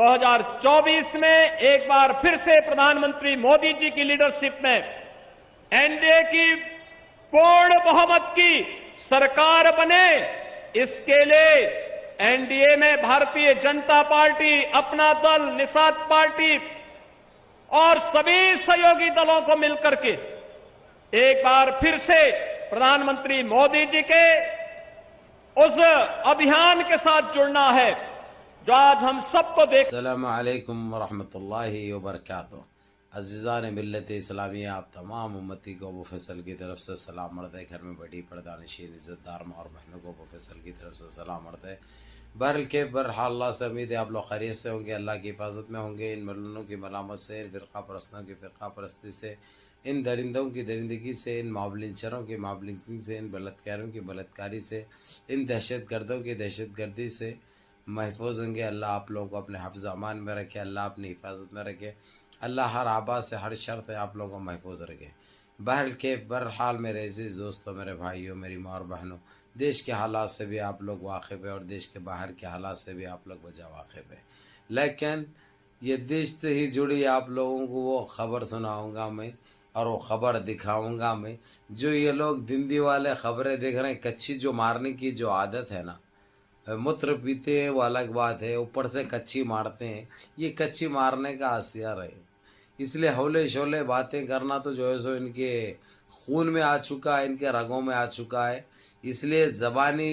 2024 में एक बार फिर से प्रधानमंत्री मोदी जी की लीडरशिप में एनडीए की पूर्ण बहुमत की सरकार बने, इसके लिए एनडीए में भारतीय जनता पार्टी, अपना दल, निषाद पार्टी और सभी सहयोगी दलों को मिलकर के एक बार फिर से प्रधानमंत्री मोदी जी के उस अभियान के साथ जुड़ना है जो आज हम सबको देख। अस्सलामु अलैकुम वरहमतुल्लाहि वबरकातुहू। अज़ीज़ान मिल्लत इस्लामिया, आप तमाम उम्मती को अबू फैसल की तरफ से सलाम अर्ज़ है। घर में बड़ी पर्दानशीन इज़्ज़तदार माँ और बहनों को अबू फैसल की तरफ से सलाम अर्ज़ है। बहरल के बहरहाल अल्लाह से उम्मीद है आप लोग खैरियत से होंगे, अल्लाह की हिफाजत में होंगे। इन मलूनों की मलामत से, इन फ़िरक़ा परस्तों की फ़िरक़ा परस्ती से, इन दरिंदों की दरिंदगी से, इन मावलिनचरों की मावलिनगी से, इन बलात्कारियों की बलात्कारी से, इन दहशत गर्दों की दहशत गर्दी से महफूज होंगे। अल्लाह आप लोगों को अपने हिफ्ज़ अमान में रखे, अल्लाह अपनी हिफाजत में रखे, अल्लाह हर आबा से, हर शर से आप लोगों को महफूज रखे। बहरल के बहरहाल मेरे अज़ीज़ दोस्तों, मेरे भाइयों, मेरी माँ और बहनों, देश के हालात से भी आप लोग वाकिफ़ है और देश के बाहर के हालात से भी आप लोग बजा वाकिफ़ है। लेकिन ये देश से ही जुड़ी आप लोगों को वो ख़बर सुनाऊँगा मैं और वो ख़बर दिखाऊँगा मैं। जो ये लोग दिंदी वाले ख़बरें देख रहे हैं, कच्ची जो मारने की जो आदत है ना, मूत्र पीते हैं वो अलग बात है, ऊपर से कच्ची मारते हैं, ये कच्ची मारने का हथियार है। इसलिए हौले शोले बातें करना तो जो है सो इनके खून में आ चुका है, इनके रगों में आ चुका है। इसलिए ज़बानी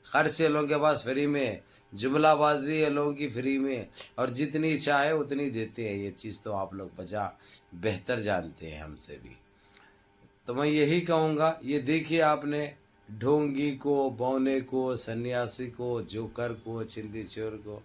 खर्च ये लोगों के पास फ्री में, जुमलाबाजी ये लोगों की फ्री में, और जितनी चाहे उतनी देते हैं। ये चीज़ तो आप लोग बजा बेहतर जानते हैं हमसे भी। तो मैं यही कहूँगा, ये देखिए आपने ढोंगी को, बौने को, सन्यासी को, जोकर को, चिंदी चोर को,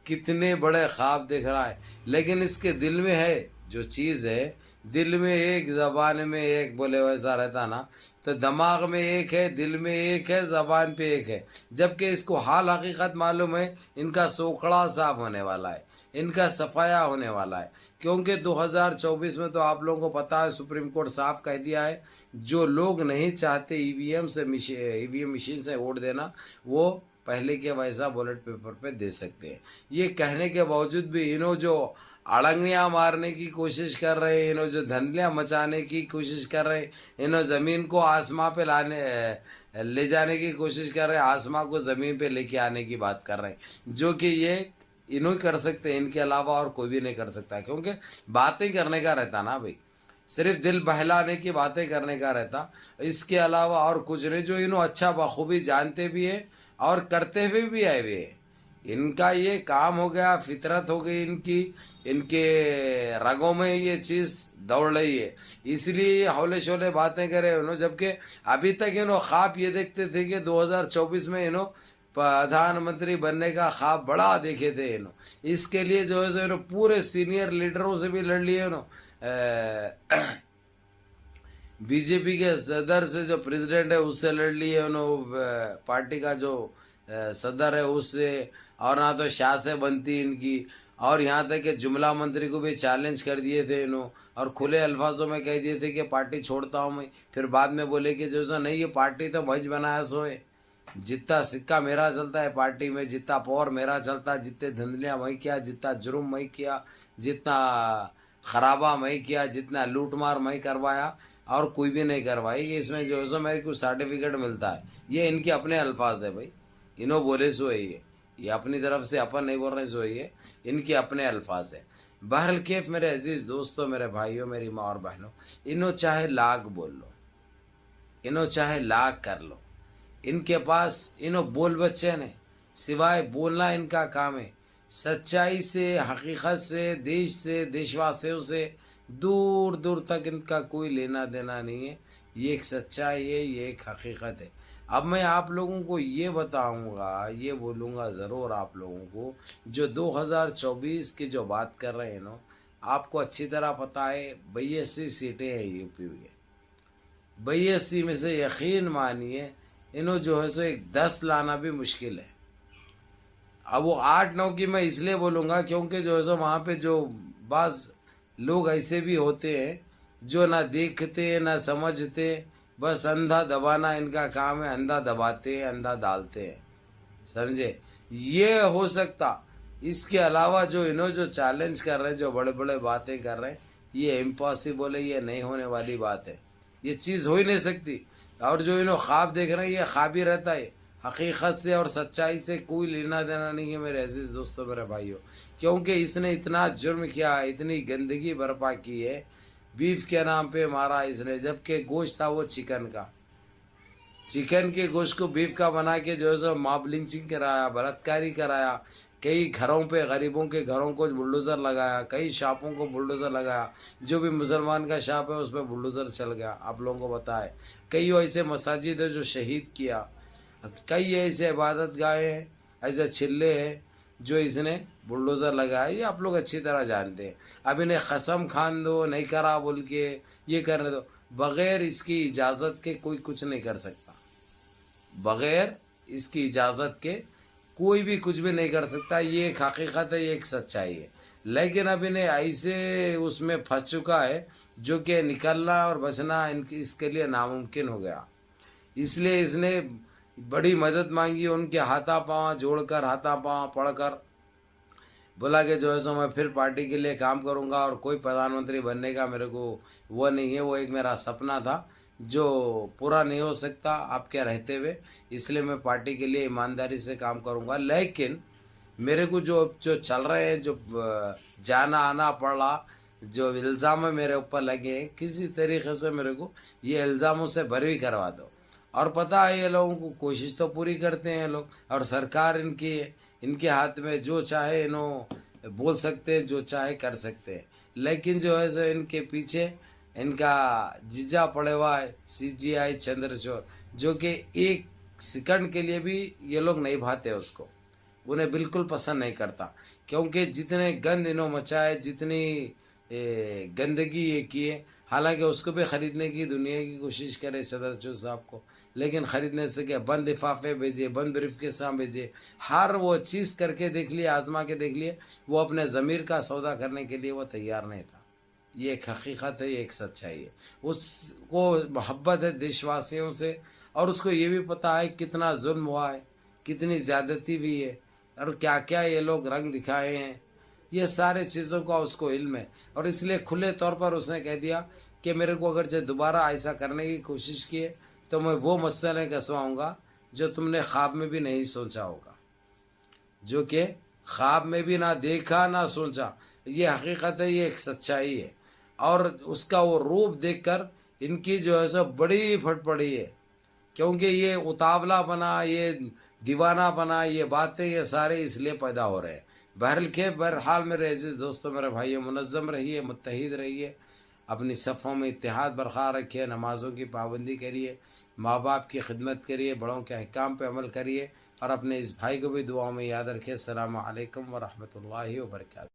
कितने बड़े ख्वाब देख रहा है। लेकिन इसके दिल में है जो चीज़ है, दिल में एक, ज़बान में एक, बोले वैसा रहता ना, तो दिमाग में एक है, दिल में एक है, ज़बान पे एक है। जबकि इसको हाल हकीकत मालूम है, इनका सोखड़ा साफ होने वाला है, इनका सफाया होने वाला है। क्योंकि 2024 में तो आप लोगों को पता है, सुप्रीम कोर्ट साफ कह दिया है, जो लोग नहीं चाहते ईवीएम मशीन से वोट देना, वो पहले के वैसा बैलेट पेपर पे दे सकते हैं। ये कहने के बावजूद भी इन्हों जो अड़ंगियाँ मारने की कोशिश कर रहे हैं, इन्हों जो धंधलियाँ मचाने की कोशिश कर रहे हैं, इन्हों ज़मीन को आसमां पे ले जाने की कोशिश कर रहे हैं, आसमां को ज़मीन पे लेके आने की बात कर रहे हैं, जो कि ये इन्हों ही कर सकते हैं, इनके अलावा और कोई भी नहीं कर सकता। क्योंकि बातें करने का रहता ना भाई, सिर्फ दिल बहलाने की बातें करने का रहता, इसके अलावा और कुछ नहीं। जो इन्हों अच्छा बखूबी जानते भी है और करते हुए भी आए हुए हैं। इनका ये काम हो गया, फितरत हो गई इनकी, इनके रगों में ये चीज़ दौड़ रही है, इसलिए ये हौले शोले बातें करे इन्हों। जबकि अभी तक इन्हों ख्वाब ये देखते थे कि 2024 में इन्हों प्रधानमंत्री बनने का ख्वाब बड़ा देखे थे इन्हों। इसके लिए जो है सो इन्हों पूरे सीनियर लीडरों से भी लड़ लिए इन्हों, बीजेपी के सदर से, जो प्रेसिडेंट है उससे लड़ लिए उन्होंने, पार्टी का जो सदर है उससे, और ना तो शाह से बनती इनकी, और यहाँ तक कि जुमला मंत्री को भी चैलेंज कर दिए थे इन्हों, और खुले अल्फाजों में कह दिए थे कि पार्टी छोड़ता हूँ मैं। फिर बाद में बोले कि जो सो नहीं, ये पार्टी तो मज बनाया सो है, जितना सिक्का मेरा चलता है पार्टी में, जितना पावर मेरा चलता है, जितने धंधलियाँ मैं किया, जितना जुर्म मैं किया, जितना खराबा मैं किया, जितना लूट मार मैं करवाया, और कोई भी नहीं करवाई। ये इसमें जो है सो मेरे को सर्टिफिकेट मिलता है। ये इनके अपने अल्फाज है भाई, इन्हों बोले सो है, ये अपनी तरफ से अपन नहीं बोल रहे सो है, इनके अपने अल्फाज है। बहरल केफ मेरे अजीज़ दोस्तों, मेरे भाइयों, मेरी माँ और बहनों, इन्हों चाहे लाख बोल लो, इन्हों चाहे लाख कर लो, इनके पास इन्हों बोल बच्चे ने, सिवाय बोलना इनका काम है। सच्चाई से, हकीकत से, देश से, देशवासियों से दूर दूर तक इनका कोई लेना देना नहीं है। ये एक सच्चाई है, ये एक हकीकत है। अब मैं आप लोगों को ये बताऊंगा, ये बोलूँगा ज़रूर आप लोगों को, जो 2024 की जो बात कर रहे हैं ना, आपको अच्छी तरह पता है 82 सीटें हैं यूपी में। 82 में से यकीन मानिए इन्हों जो है सो एक 10 लाना भी मुश्किल है। अब वो 8-9 की मैं इसलिए बोलूँगा क्योंकि जो है सो वहाँ पे जो बाज़ लोग ऐसे भी होते हैं जो ना देखते ना समझते, बस अंधा दबाना इनका काम है, अंधा दबाते हैं, अंधा डालते हैं, समझे। ये हो सकता اس کے علاوہ جو جو چیلنج کر رہے ہیں، جو بڑے بڑے باتیں کر رہے ہیں، یہ امپاسبل ہے، یہ نہیں ہونے والی بات ہے، یہ چیز ہو ہی نہیں سکتی۔ اور جو خواب دیکھ رہے ہیں یہ خواب ہی رہتا ہے، حقیقت سے اور سچائی سے کوئی لینا دینا نہیں ہے میرے عزیز دوستوں، میرے بھائیوں۔ کیونکہ اس نے اتنا جرم کیا ہے، اتنی گندگی برپا کی ہے، بیف کے نام پہ مارا اس نے، جبکہ گوشت تھا وہ چکن کا، چکن کے گوشت کو بیف کا بنا کے جو ہے سو ماب لنچنگ کرایا، بلاتکاری کرایا، کئی گھروں پہ غریبوں کے گھروں کو بلڈوزر لگایا، کئی شاپوں کو بلڈوزر لگایا، جو بھی مسلمان کا شاپ ہے اس پہ بلڈوزر چل گیا، آپ لوگوں کو بتائے۔ کئی ایسے مساجد ہے جو شہید کیا، کئی ایسے عبادت گاہیں ہیں، ایسے چلے ہیں جو اس نے بلڈوزر لگایا، یہ آپ لوگ اچھی طرح جانتے ہیں۔ اب انہیں قسم کھان دو، نہیں کرا بول کے یہ کرنے دو، بغیر اس کی اجازت کے کوئی کچھ نہیں کر سکتا، بغیر اس کی اجازت کے کوئی بھی کچھ بھی نہیں کر سکتا، یہ ایک حقیقت ہے، یہ ایک سچائی ہے۔ لیکن اب انہیں ایسے اس میں پھنس چکا ہے جو کہ نکلنا اور بچنا اس کے لیے ناممکن ہو گیا۔ اس لیے اس نے بڑی مدد مانگی، ان کے ہاتھا پاؤں جوڑ کر، ہاتھا پاؤں پڑھ کر بولا کہ جو ہے سو میں پھر پارٹی کے لیے کام کروں گا، اور کوئی پردھان منتری بننے کا میرے کو وہ نہیں ہے، وہ ایک میرا سپنا تھا جو پورا نہیں ہو سکتا آپ کے رہتے ہوئے، اس لیے میں پارٹی کے لیے ایمانداری سے کام کروں گا۔ لیکن میرے کو جو چل رہے ہیں، جو جانا آنا پڑا، جو الزام میرے اوپر لگے ہیں، کسی طریقے سے میرے کو یہ الزاموں سے بری کروا دو۔ اور پتہ ہے یہ لوگوں کو کوشش تو پوری کرتے ہیں لوگ، اور سرکار ان کے ہاتھ میں جو چاہے انہوں بول سکتے ہیں، جو چاہے کر سکتے ہیں، لیکن جو ہے سو ان کے پیچھے ان کا جیجا پڑے ہوا ہے CGI چندرچوڑ، جو کہ ایک سیکنڈ کے لیے بھی یہ لوگ نہیں بھاتے اس کو، انہیں بالکل پسند نہیں کرتا، کیونکہ جتنے گند انہوں مچائے، جتنی گندگی یہ کیے، حالانکہ اس کو بھی خریدنے کی دنیا کی کوشش کرے چندرچوڑ صاحب کو، لیکن خرید نہیں سکے، بند لفافے بھیجے، بند بریف کے ساتھ بھیجے، ہر وہ چیز کر کے دیکھ لیے، آزما کے دیکھ لیے، وہ اپنے ضمیر کا سودا کرنے کے لیے وہ تیار نہیں تھا۔ یہ ایک حقیقت ہے، یہ ایک سچائی ہے۔ اس کو محبت ہے دیش واسیوں سے، اور اس کو یہ بھی پتہ ہے کتنا ظلم ہوا ہے، کتنی زیادتی بھی ہے، اور کیا کیا یہ لوگ رنگ دکھائے ہیں، یہ سارے چیزوں کا اس کو علم ہے۔ اور اس لیے کھلے طور پر اس نے کہہ دیا کہ میرے کو اگر جو دوبارہ ایسا کرنے کی کوشش کی ہے تو میں وہ مسئلے کسواؤں گا جو تم نے خواب میں بھی نہیں سوچا ہوگا، جو کہ خواب میں بھی نہ دیکھا نہ سوچا۔ یہ حقیقت ہے، یہ ایک سچائی ہے۔ اور اس کا وہ روپ دیکھ کر ان کی جو ہے سو بڑی پھٹ پڑی ہے، کیونکہ یہ اتاولا بنا، یہ دیوانہ بنا، یہ باتیں یہ سارے اس لیے پیدا ہو رہے ہیں۔ بہرحال میرے عزیز دوستوں، میرے بھائیوں، منظم رہیے، متحد رہیے، اپنی صفوں میں اتحاد برقرار رکھیے، نمازوں کی پابندی کریے، ماں باپ کی خدمت کریے، بڑوں کے احکام پہ عمل کریے، اور اپنے اس بھائی کو بھی دعاؤں میں یاد رکھیے۔ السلام علیکم ورحمۃ اللہ وبرکاتہ۔